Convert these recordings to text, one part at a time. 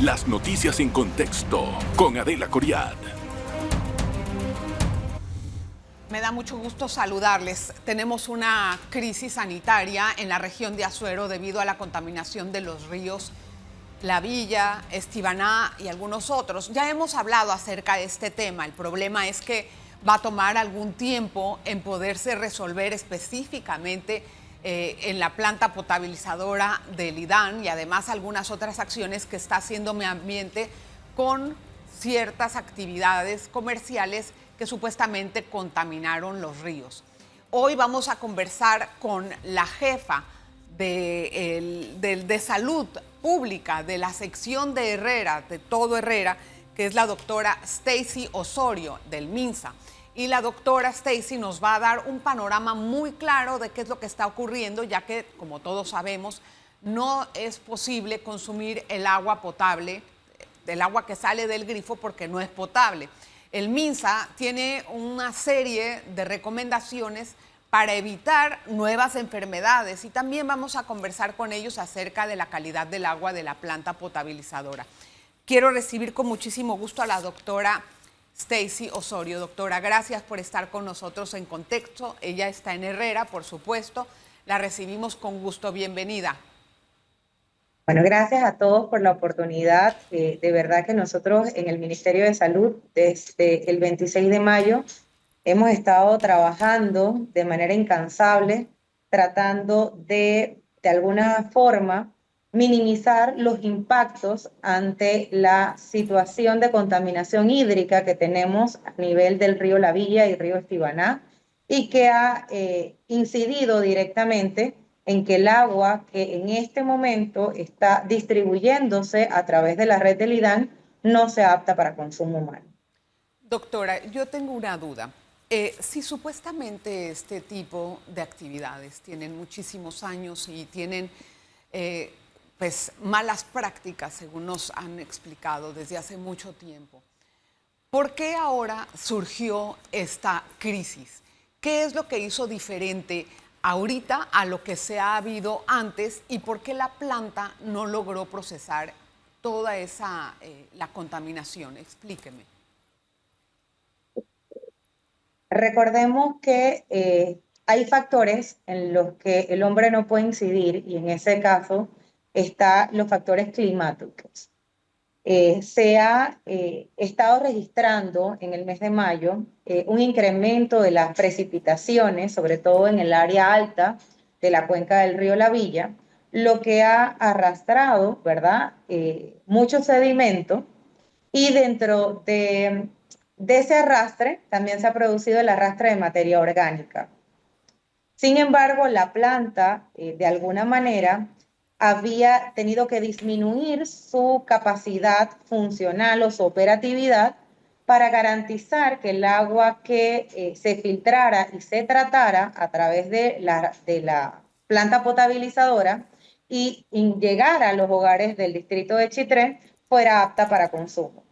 Las noticias en contexto con Adela Coriad. Me da mucho gusto saludarles. Tenemos una crisis sanitaria en la región de Azuero debido a la contaminación de los ríos La Villa, Estibaná y algunos otros. Ya hemos hablado acerca de este tema. El problema es que va a tomar algún tiempo en poderse resolver específicamente en la planta potabilizadora del IDAN y además algunas otras acciones que está haciendo Medio Ambiente con ciertas actividades comerciales que supuestamente contaminaron los ríos. Hoy vamos a conversar con la jefa de salud pública de la sección de Herrera, de todo Herrera, que es la doctora Stacy Osorio del MINSA. Y la doctora Stacy nos va a dar un panorama muy claro de qué es lo que está ocurriendo, ya que, como todos sabemos, no es posible consumir el agua potable, del agua que sale del grifo, porque no es potable. El MINSA tiene una serie de recomendaciones para evitar nuevas enfermedades y también vamos a conversar con ellos acerca de la calidad del agua de la planta potabilizadora. Quiero recibir con muchísimo gusto a la doctora Stacy Osorio. Doctora, gracias por estar con nosotros en Contexto. Ella está en Herrera, por supuesto. La recibimos con gusto. Bienvenida. Bueno, gracias a todos por la oportunidad. De verdad que nosotros en el Ministerio de Salud, desde el 26 de mayo, hemos estado trabajando de manera incansable, tratando de alguna forma, minimizar los impactos ante la situación de contaminación hídrica que tenemos a nivel del río La Villa y río Estibaná, y que ha incidido directamente en que el agua que en este momento está distribuyéndose a través de la red del IDAN no sea apta para consumo humano. Doctora, yo tengo una duda. Si supuestamente este tipo de actividades tienen muchísimos años y tienen pues malas prácticas, según nos han explicado desde hace mucho tiempo, ¿por qué ahora surgió esta crisis? ¿Qué es lo que hizo diferente ahorita a lo que se ha habido antes y por qué la planta no logró procesar toda esa la contaminación? Explíqueme. Recordemos que hay factores en los que el hombre no puede incidir y en ese caso están los factores climáticos. Se ha estado registrando en el mes de mayo un incremento de las precipitaciones, sobre todo en el área alta de la cuenca del río La Villa, lo que ha arrastrado, ¿verdad?, mucho sedimento y dentro de ese arrastre también se ha producido el arrastre de materia orgánica. Sin embargo, la planta, de alguna manera, había tenido que disminuir su capacidad funcional o su operatividad para garantizar que el agua que se filtrara y se tratara a través de la planta potabilizadora y llegara a los hogares del distrito de Chitré fuera apta para consumo.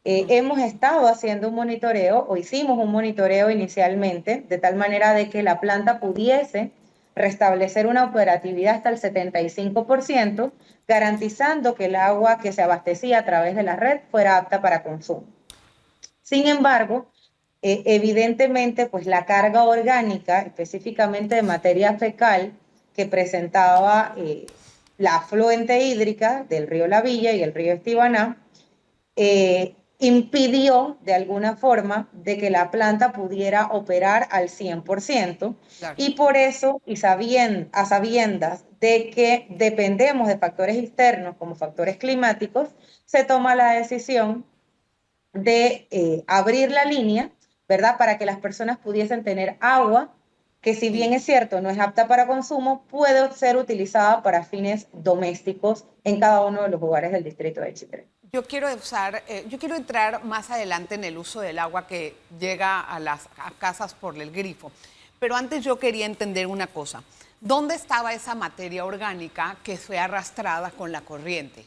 Hemos estado haciendo un monitoreo, o hicimos un monitoreo inicialmente, de tal manera de que la planta pudiese restablecer una operatividad hasta el 75%, garantizando que el agua que se abastecía a través de la red fuera apta para consumo. Sin embargo, evidentemente, pues la carga orgánica, específicamente de materia fecal, que presentaba la afluente hídrica del río La Villa y el río Estibaná, impidió de alguna forma de que la planta pudiera operar al 100%, claro. Y por eso, y a sabiendas de que dependemos de factores externos como factores climáticos, se toma la decisión de abrir la línea, ¿verdad?, para que las personas pudiesen tener agua que, si bien es cierto, no es apta para consumo, puede ser utilizada para fines domésticos en cada uno de los hogares del distrito de Chitré. Yo quiero entrar más adelante en el uso del agua que llega a las casas por el grifo. Pero antes yo quería entender una cosa. ¿Dónde estaba esa materia orgánica que fue arrastrada con la corriente?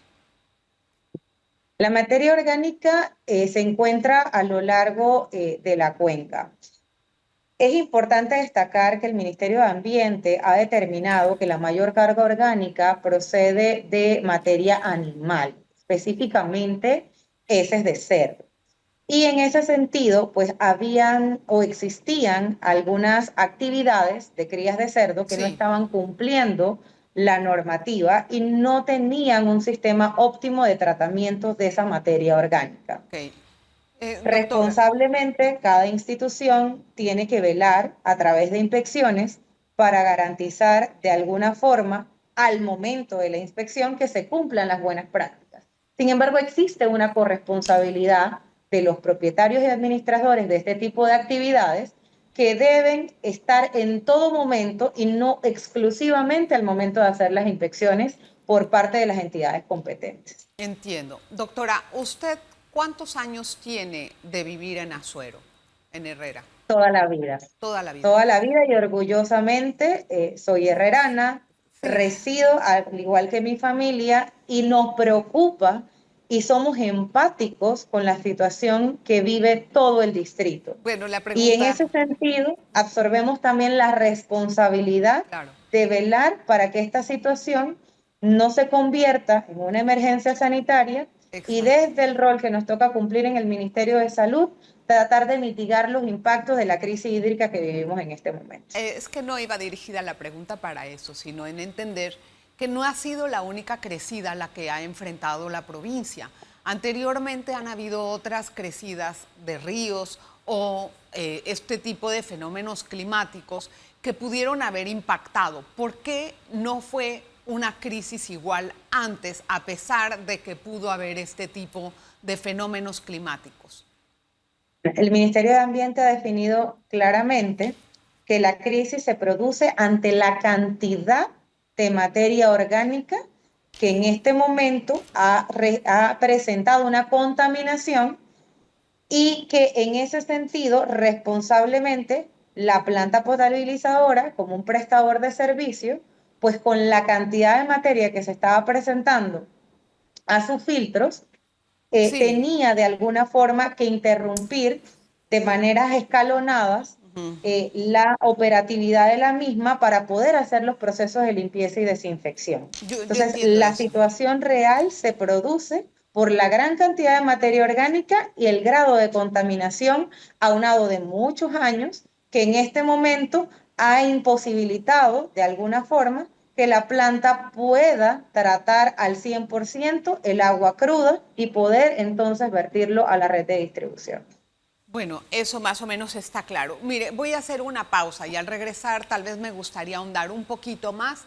La materia orgánica se encuentra a lo largo de la cuenca. Es importante destacar que el Ministerio de Ambiente ha determinado que la mayor carga orgánica procede de materia animal. específicamente heces de cerdo. Y en ese sentido, pues habían o existían algunas actividades de crías de cerdo que no Sí, estaban cumpliendo la normativa y no tenían un sistema óptimo de tratamiento de esa materia orgánica. ok. Doctora, Responsablemente, cada institución tiene que velar a través de inspecciones para garantizar de alguna forma al momento de la inspección que se cumplan las buenas prácticas. Sin embargo, existe una corresponsabilidad de los propietarios y administradores de este tipo de actividades que deben estar en todo momento y no exclusivamente al momento de hacer las inspecciones por parte de las entidades competentes. entiendo. Doctora, ¿usted cuántos años tiene de vivir en Azuero, en Herrera? Toda la vida. Toda la vida. Toda la vida y orgullosamente soy herrerana, Sí. resido al igual que mi familia y nos preocupa y somos empáticos con la situación que vive todo el distrito. Bueno, la Y en pregunta, ese sentido, absorbemos también la responsabilidad claro, de velar para que esta situación no se convierta en una emergencia sanitaria y exacto. desde el rol que nos toca cumplir en el Ministerio de Salud, tratar de mitigar los impactos de la crisis hídrica que vivimos en este momento. Es que no iba dirigida la pregunta para eso, sino en entender que no ha sido la única crecida la que ha enfrentado la provincia. Anteriormente han habido otras crecidas de ríos o este tipo de fenómenos climáticos que pudieron haber impactado. ¿Por qué no fue una crisis igual antes, a pesar de que pudo haber este tipo de fenómenos climáticos? El Ministerio de Ambiente ha definido claramente que la crisis se produce ante la cantidad de materia orgánica que en este momento ha presentado una contaminación y que en ese sentido responsablemente la planta potabilizadora como un prestador de servicio, pues con la cantidad de materia que se estaba presentando a sus filtros, Sí. tenía de alguna forma que interrumpir de maneras escalonadas la operatividad de la misma para poder hacer los procesos de limpieza y desinfección. Yo Entonces, entiendo la eso. situación real se produce por la gran cantidad de materia orgánica y el grado de contaminación aunado de muchos años que en este momento ha imposibilitado de alguna forma que la planta pueda tratar al 100% el agua cruda y poder entonces vertirlo a la red de distribución. Bueno, eso más o menos está claro. Mire, voy a hacer una pausa y al regresar tal vez me gustaría ahondar un poquito más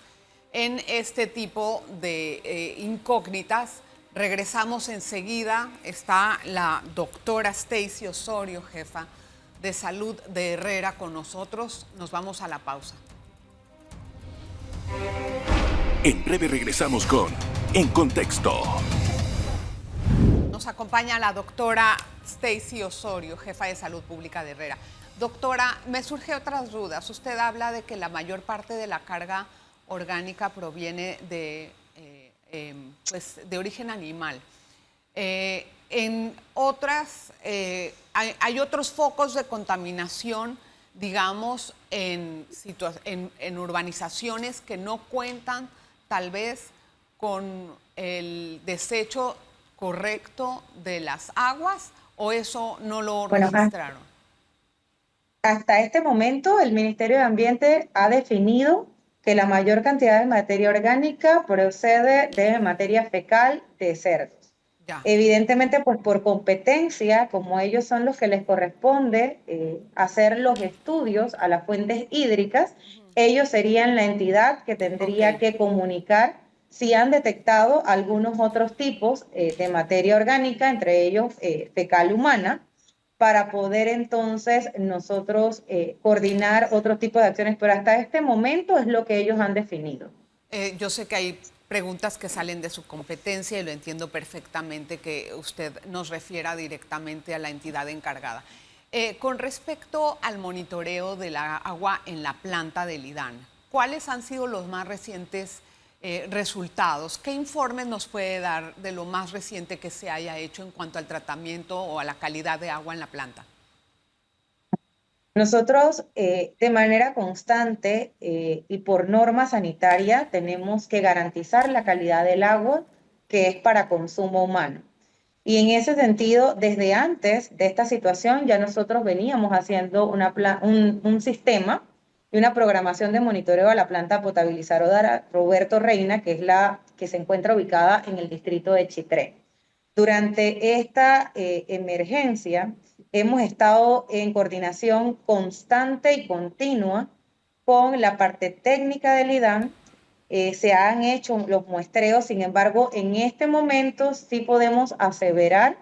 en este tipo de incógnitas. Regresamos enseguida. Está la doctora Stacy Osorio, jefa de salud de Herrera, con nosotros. Nos vamos a la pausa. En breve regresamos con En Contexto. Nos acompaña la doctora Stacy Osorio, jefa de salud pública de Herrera. Doctora, me surge otras dudas. Usted habla de que la mayor parte de la carga orgánica proviene pues, de origen animal. En otras, hay otros focos de contaminación, digamos, en urbanizaciones que no cuentan tal vez con el desecho correcto de las aguas, o eso no lo Bueno, registraron. hasta este momento el Ministerio de Ambiente ha definido que la mayor cantidad de materia orgánica procede de materia fecal de cerdos. Ya. Evidentemente, pues por competencia, como ellos son los que les corresponde hacer los estudios a las fuentes hídricas, ellos serían la entidad que tendría Ok. que comunicar si han detectado algunos otros tipos de materia orgánica, entre ellos fecal humana, para poder entonces nosotros coordinar otro tipo de acciones, pero hasta este momento es lo que ellos han definido. Yo sé que hay preguntas que salen de su competencia y lo entiendo perfectamente que usted nos refiera directamente a la entidad encargada. Con respecto al monitoreo de la agua en la planta del IDAN, ¿cuáles han sido los más recientes resultados? ¿Qué informes nos puede dar de lo más reciente que se haya hecho en cuanto al tratamiento o a la calidad de agua en la planta? Nosotros de manera constante y por norma sanitaria tenemos que garantizar la calidad del agua que es para consumo humano. Y en ese sentido, desde antes de esta situación, ya nosotros veníamos haciendo un sistema y una programación de monitoreo a la planta potabilizadora Roberto Reina, que es la que se encuentra ubicada en el distrito de Chitré. Durante esta emergencia, hemos estado en coordinación constante y continua con la parte técnica del IDAN. Se han hecho los muestreos, sin embargo, en este momento sí podemos aseverar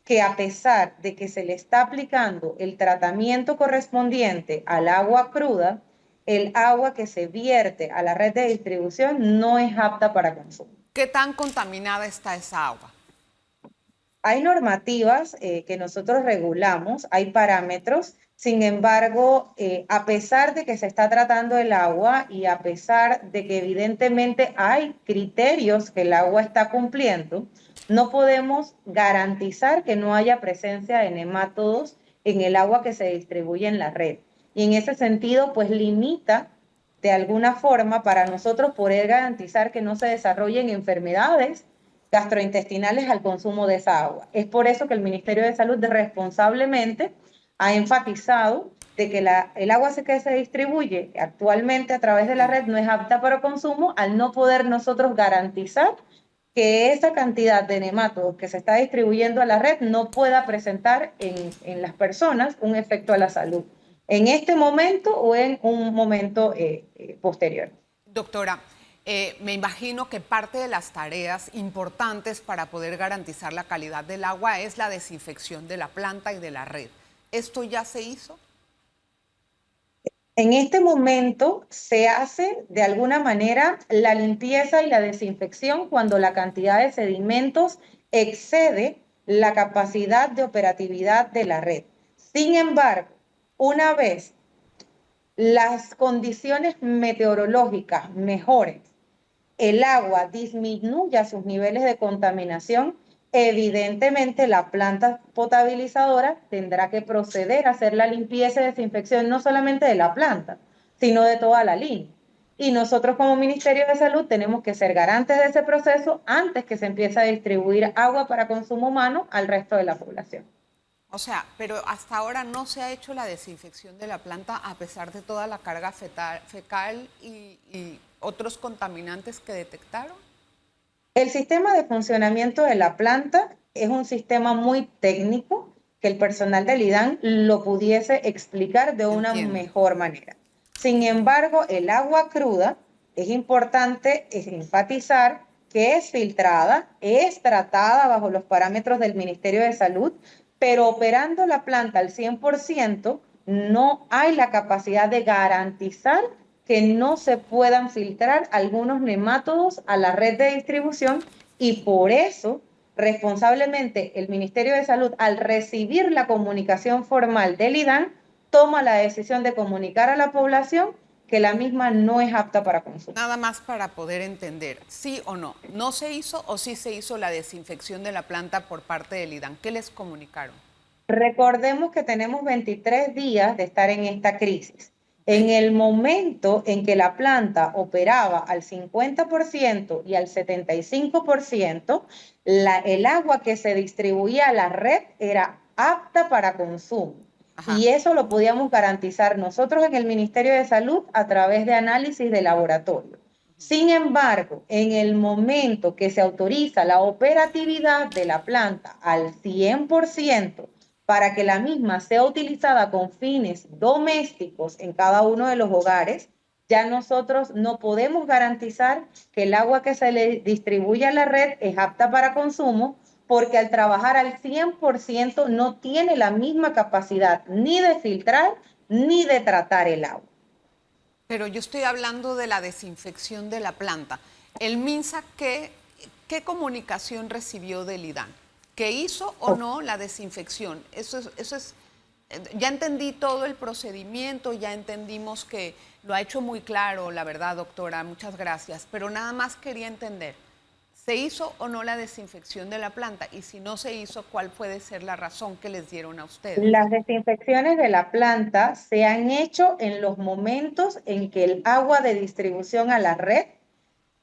que a pesar de que se le está aplicando el tratamiento correspondiente al agua cruda, el agua que se vierte a la red de distribución no es apta para consumo. ¿Qué tan contaminada está esa agua? Hay normativas que nosotros regulamos, hay parámetros, sin embargo, a pesar de que se está tratando el agua y a pesar de que evidentemente hay criterios que el agua está cumpliendo, no podemos garantizar que no haya presencia de nemátodos en el agua que se distribuye en la red. Y en ese sentido, pues limita de alguna forma para nosotros poder garantizar que no se desarrollen enfermedades gastrointestinales al consumo de esa agua. Es por eso que el Ministerio de Salud responsablemente ha enfatizado de que el agua que se distribuye actualmente a través de la red no es apta para consumo, al no poder nosotros garantizar que esa cantidad de nemátodos que se está distribuyendo a la red no pueda presentar en las personas un efecto a la salud, en este momento o en un momento posterior. Doctora, me imagino que parte de las tareas importantes para poder garantizar la calidad del agua es la desinfección de la planta y de la red. ¿Esto ya se hizo? En este momento se hace de alguna manera la limpieza y la desinfección cuando la cantidad de sedimentos excede la capacidad de operatividad de la red. Sin embargo, una vez las condiciones meteorológicas mejoren, el agua disminuya sus niveles de contaminación, evidentemente la planta potabilizadora tendrá que proceder a hacer la limpieza y desinfección no solamente de la planta, sino de toda la línea. Y nosotros como Ministerio de Salud tenemos que ser garantes de ese proceso antes que se empiece a distribuir agua para consumo humano al resto de la población. O sea, pero hasta ahora no se ha hecho la desinfección de la planta a pesar de toda la carga fecal y otros contaminantes que detectaron. El sistema de funcionamiento de la planta es un sistema muy técnico que el personal del IDAN lo pudiese explicar de una mejor manera. Sin embargo, el agua cruda es importante enfatizar que es filtrada, es tratada bajo los parámetros del Ministerio de Salud, pero operando la planta al 100%, no hay la capacidad de garantizar que no se puedan filtrar algunos nemátodos a la red de distribución y por eso, responsablemente, el Ministerio de Salud, al recibir la comunicación formal del IDAN, toma la decisión de comunicar a la población que la misma no es apta para consumo. Nada más para poder entender, ¿sí o no? ¿No se hizo o sí se hizo la desinfección de la planta por parte del IDAN? ¿Qué les comunicaron? Recordemos que tenemos 23 días de estar en esta crisis. En el momento en que la planta operaba al 50% y al 75%, el agua que se distribuía a la red era apta para consumo. Ajá. Y eso lo podíamos garantizar nosotros en el Ministerio de Salud a través de análisis de laboratorio. Sin embargo, en el momento que se autoriza la operatividad de la planta al 100%, para que la misma sea utilizada con fines domésticos en cada uno de los hogares, ya nosotros no podemos garantizar que el agua que se le distribuye a la red es apta para consumo, porque al trabajar al 100% no tiene la misma capacidad ni de filtrar ni de tratar el agua. Pero yo estoy hablando de la desinfección de la planta. ¿El MINSA qué comunicación recibió del IDAN? ¿Que hizo o no la desinfección? Eso es, ya entendí todo el procedimiento, ya entendimos que lo ha hecho muy claro, la verdad, doctora, muchas gracias, pero nada más quería entender, ¿se hizo o no la desinfección de la planta? Y si no se hizo, ¿cuál puede ser la razón que les dieron a ustedes? Las desinfecciones de la planta se han hecho en los momentos en que el agua de distribución a la red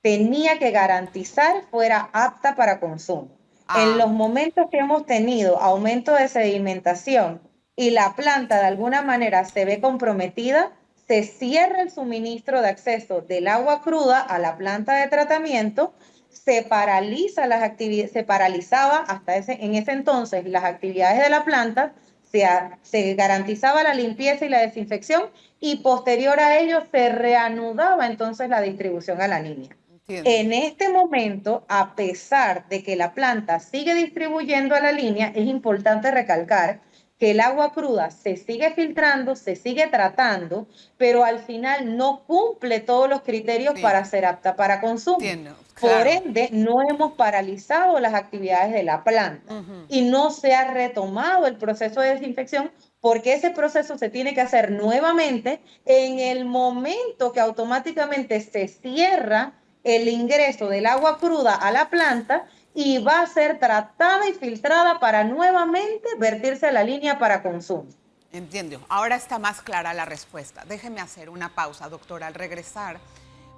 tenía que garantizar fuera apta para consumo. En Ah, los momentos que hemos tenido aumento de sedimentación y la planta de alguna manera se ve comprometida, se cierra el suministro de acceso del agua cruda a la planta de tratamiento, se paraliza las actividades, se paralizaba en ese entonces las actividades de la planta, se garantizaba la limpieza y la desinfección y posterior a ello se reanudaba entonces la distribución a la línea. entiendo. En este momento, a pesar de que la planta sigue distribuyendo a la línea, es importante recalcar que el agua cruda se sigue filtrando, se sigue tratando, pero al final no cumple todos los criterios Sí, para ser apta para consumo. entiendo, Por claro. ende, no hemos paralizado las actividades de la planta y no se ha retomado el proceso de desinfección porque ese proceso se tiene que hacer nuevamente en el momento que automáticamente se cierra el ingreso del agua cruda a la planta y va a ser tratada y filtrada para nuevamente vertirse a la línea para consumo. Entiendo. Ahora está más clara la respuesta. Déjeme hacer una pausa, doctora. Al regresar,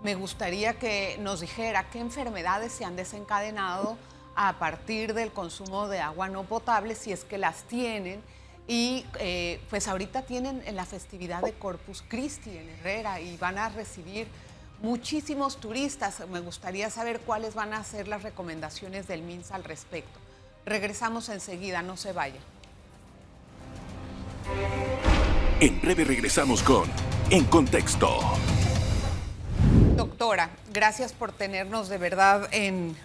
me gustaría que nos dijera qué enfermedades se han desencadenado a partir del consumo de agua no potable, si es que las tienen. Y pues ahorita tienen en la festividad de Corpus Christi en Herrera y van a recibir muchísimos turistas. Me gustaría saber cuáles van a ser las recomendaciones del MINSA al respecto. Regresamos enseguida, no se vaya. En breve regresamos con En Contexto. Doctora, gracias por tenernos de verdad en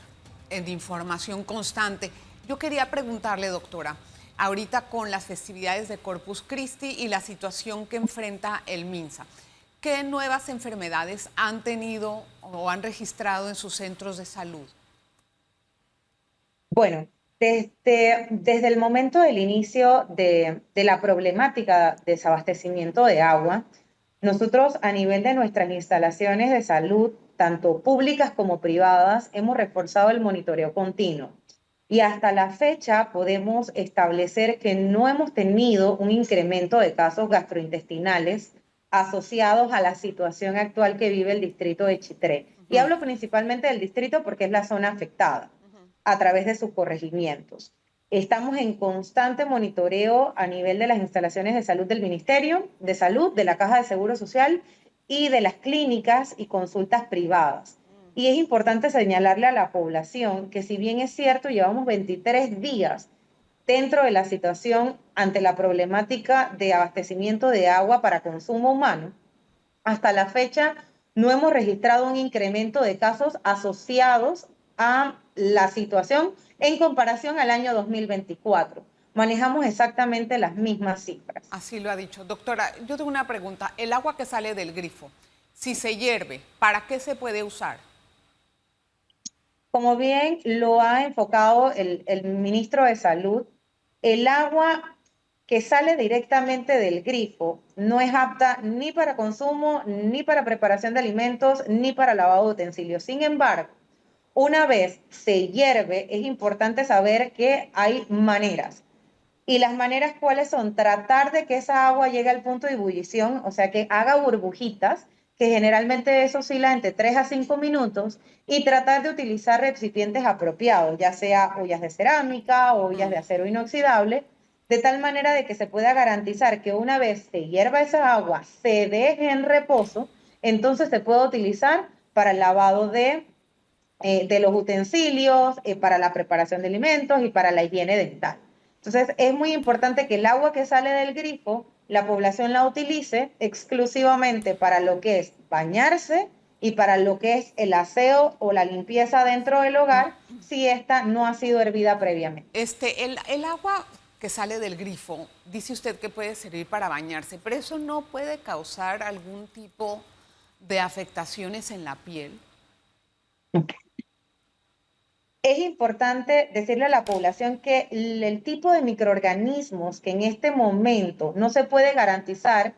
información constante. Yo quería preguntarle, doctora, ahorita con las festividades de Corpus Christi y la situación que enfrenta el MINSA, ¿qué nuevas enfermedades han tenido o han registrado en sus centros de salud? Bueno, desde el momento del inicio de la problemática de desabastecimiento de agua, nosotros a nivel de nuestras instalaciones de salud, tanto públicas como privadas, hemos reforzado el monitoreo continuo. Y hasta la fecha podemos establecer que no hemos tenido un incremento de casos gastrointestinales asociados a la situación actual que vive el distrito de Chitré. Y hablo principalmente del distrito porque es la zona afectada a través de sus corregimientos. Estamos en constante monitoreo a nivel de las instalaciones de salud del Ministerio de Salud, de la Caja de Seguro Social y de las clínicas y consultas privadas. Y es importante señalarle a la población que si bien es cierto, llevamos 23 días dentro de la situación ante la problemática de abastecimiento de agua para consumo humano, hasta la fecha no hemos registrado un incremento de casos asociados a la situación en comparación al año 2024. Manejamos exactamente las mismas cifras. Así lo ha dicho. Doctora, yo tengo una pregunta. El agua que sale del grifo, si se hierve, ¿para qué se puede usar? Como bien lo ha enfocado el ministro de Salud, el agua que sale directamente del grifo no es apta ni para consumo, ni para preparación de alimentos, ni para lavado de utensilios. Sin embargo, una vez se hierve, es importante saber que hay maneras. ¿Y las maneras cuáles son? Tratar de que esa agua llegue al punto de ebullición, o sea, que haga burbujitas, que generalmente eso oscila entre 3 a 5 minutos, y tratar de utilizar recipientes apropiados, ya sea ollas de cerámica o ollas de acero inoxidable, de tal manera de que se pueda garantizar que una vez se hierva esa agua, se deje en reposo, entonces se puede utilizar para el lavado de los utensilios, para la preparación de alimentos y para la higiene dental. Entonces, es muy importante que el agua que sale del grifo, la población la utilice exclusivamente para lo que es bañarse y para lo que es el aseo o la limpieza dentro del hogar, si esta no ha sido hervida previamente. El agua que sale del grifo, dice usted que puede servir para bañarse, pero eso no puede causar algún tipo de afectaciones en la piel. Es importante decirle a la población que el tipo de microorganismos que en este momento no se puede garantizar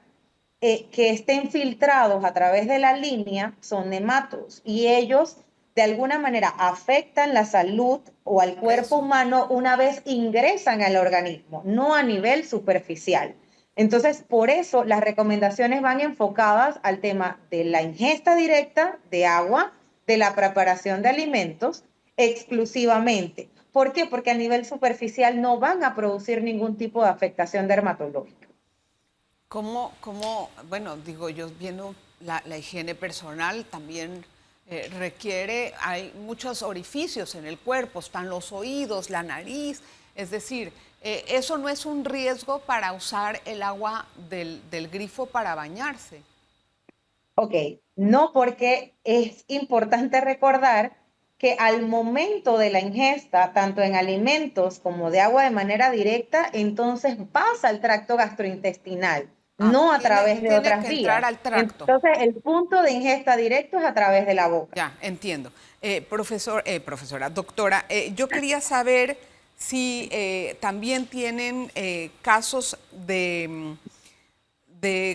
que estén filtrados a través de la línea son nematos y ellos de alguna manera afectan la salud o al Por cuerpo eso. humano una vez ingresan al organismo, no a nivel superficial. Entonces, por eso las recomendaciones van enfocadas al tema de la ingesta directa de agua de la preparación de alimentos exclusivamente. ¿Por qué? Porque a nivel superficial no van a producir ningún tipo de afectación dermatológica. Bueno, digo, yo viendo la higiene personal también requiere, hay muchos orificios en el cuerpo, están los oídos, la nariz, es decir, eso no es un riesgo para usar el agua del grifo para bañarse. Ok, no, porque es importante recordar que al momento de la ingesta, tanto en alimentos como de agua de manera directa, entonces pasa al tracto gastrointestinal, Ah, no a través de tiene que otras entrar vías. al tracto. Entonces, el punto de ingesta directo es a través de la boca. Ya, entiendo. Profesora, doctora, yo quería saber si también tienen casos de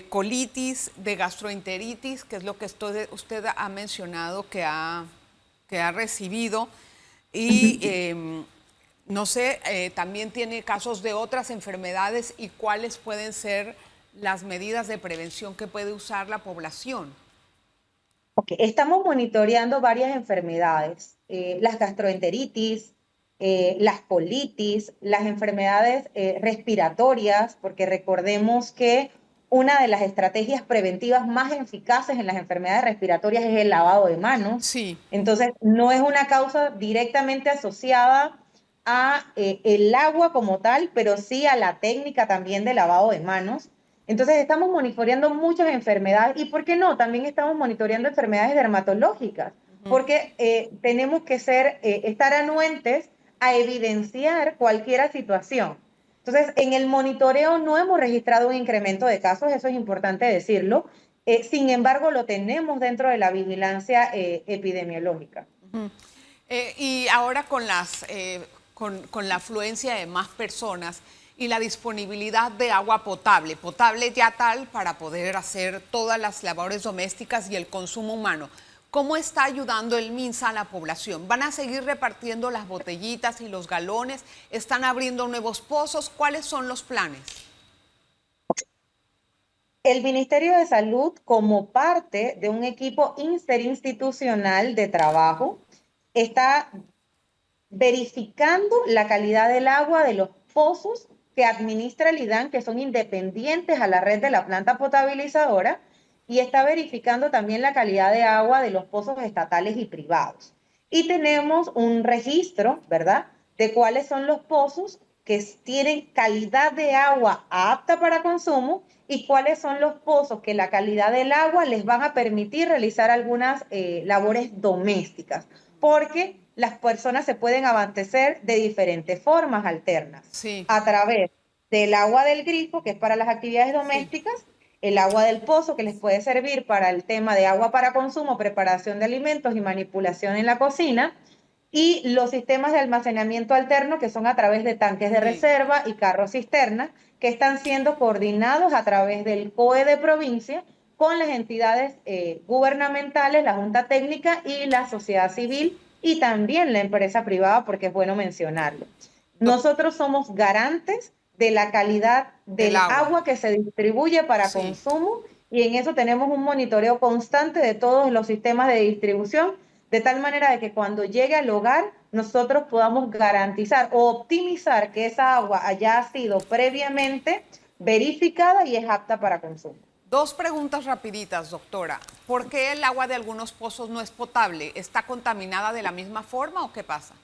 colitis, de gastroenteritis, que es lo que usted ha mencionado que ha recibido, y no sé, también tiene casos de otras enfermedades y cuáles pueden ser las medidas de prevención que puede usar la población. Ok, estamos monitoreando varias enfermedades, las gastroenteritis, las colitis, las enfermedades respiratorias, porque recordemos que una de las estrategias preventivas más eficaces en las enfermedades respiratorias es el lavado de manos. Sí. Entonces, no es una causa directamente asociada a el agua como tal, pero sí a la técnica también de lavado de manos. Entonces estamos monitoreando muchas enfermedades y, ¿por qué no? También estamos monitoreando enfermedades dermatológicas, porque tenemos que estar anuentes a evidenciar cualquier situación. Entonces, en el monitoreo no hemos registrado un incremento de casos, eso es importante decirlo. Sin embargo, lo tenemos dentro de la vigilancia epidemiológica. Y ahora con la afluencia de más personas y la disponibilidad de agua potable ya tal para poder hacer todas las labores domésticas y el consumo humano, ¿cómo está ayudando el MINSA a la población? ¿Van a seguir repartiendo las botellitas y los galones? ¿Están abriendo nuevos pozos? ¿Cuáles son los planes? El Ministerio de Salud, como parte de un equipo interinstitucional de trabajo, está verificando la calidad del agua de los pozos que administra el IDAN, que son independientes a la red de la planta potabilizadora, y está verificando también la calidad de agua de los pozos estatales y privados. Y tenemos un registro, ¿verdad?, de cuáles son los pozos que tienen calidad de agua apta para consumo y cuáles son los pozos que la calidad del agua les van a permitir realizar algunas labores domésticas, porque las personas se pueden abastecer de diferentes formas alternas. Sí. A través del agua del grifo, que es para las actividades domésticas, sí. El agua del pozo, que les puede servir para el tema de agua para consumo, preparación de alimentos y manipulación en la cocina, y los sistemas de almacenamiento alterno, que son a través de tanques de reserva y carros cisterna, que están siendo coordinados a través del COE de provincia con las entidades gubernamentales, la Junta Técnica y la sociedad civil, y también la empresa privada, porque es bueno mencionarlo. Nosotros somos garantes de la calidad del agua que se distribuye para consumo, y en eso tenemos un monitoreo constante de todos los sistemas de distribución, de tal manera de que cuando llegue al hogar nosotros podamos garantizar o optimizar que esa agua haya sido previamente verificada y es apta para consumo. Dos preguntas rapiditas, doctora. ¿Por qué el agua de algunos pozos no es potable? ¿Está contaminada de la misma forma o qué pasa?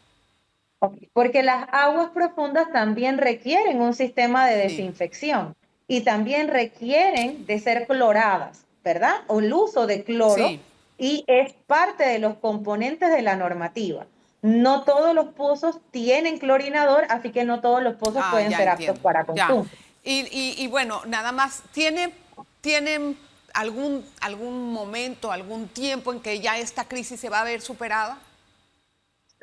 Porque las aguas profundas también requieren un sistema de desinfección y también requieren de ser cloradas, ¿verdad? O el uso de cloro, y es parte de los componentes de la normativa. No todos los pozos tienen clorinador, así que no todos los pozos pueden ser aptos para consumo. Y bueno, nada más, ¿tienen algún momento, algún tiempo en que ya esta crisis se va a ver superada?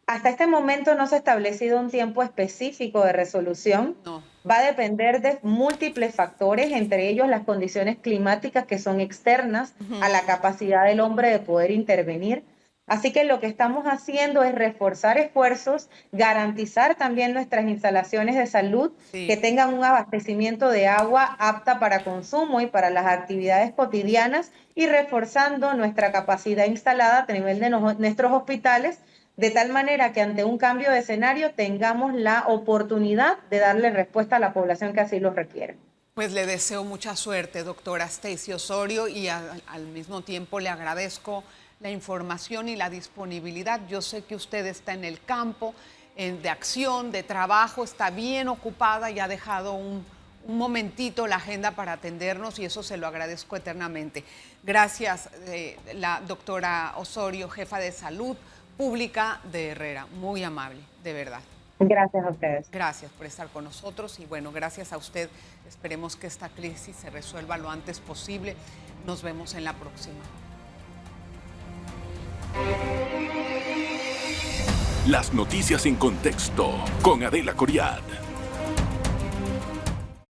Hasta este momento no se ha establecido un tiempo específico de resolución. No. Va a depender de múltiples factores, entre ellos las condiciones climáticas que son externas a la capacidad del hombre de poder intervenir. Así que lo que estamos haciendo es reforzar esfuerzos, garantizar también nuestras instalaciones de salud que tengan un abastecimiento de agua apta para consumo y para las actividades cotidianas y reforzando nuestra capacidad instalada a nivel de nuestros hospitales, de tal manera que ante un cambio de escenario tengamos la oportunidad de darle respuesta a la población que así lo requiere. Pues le deseo mucha suerte, doctora Stacy Osorio, y al mismo tiempo le agradezco la información y la disponibilidad. Yo sé que usted está en el campo de acción, de trabajo, está bien ocupada y ha dejado un momentito la agenda para atendernos y eso se lo agradezco eternamente. Gracias, la doctora Osorio, jefa de salud pública de Herrera. Muy amable, de verdad. Gracias a ustedes. Gracias por estar con nosotros y bueno, gracias a usted. Esperemos que esta crisis se resuelva lo antes posible. Nos vemos en la próxima. Las noticias en contexto con Adela Coriad.